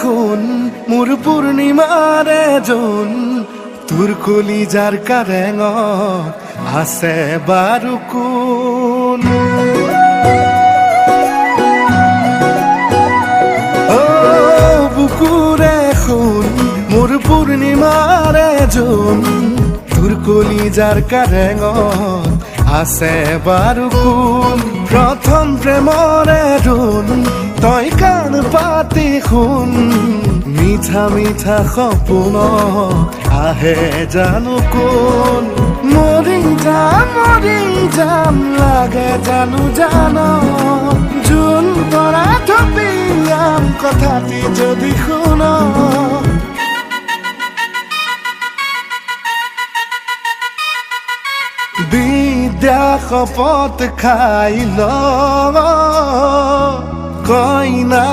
এখন মোৰ পূৰ্ণিমাৰ এজন তোৰ কলিজাৰ কাৰেঙত আছে বাৰু কোন বুকুৰে শুন মোৰ পূৰ্ণিমাৰ এজন তোৰ কলিজাৰ কাৰেঙত আছে বাৰু কোন প্ৰথম প্ৰেমৰে ৰোন তই কাণ পাতি শুন মিঠা মিঠা সপোন আহে জানো কোন মৰি যাম লাগে জানো জানো জোন তৰা থপিয়াম কথাটি যদি শুন বিদ্যা শপত খাই ল কইনা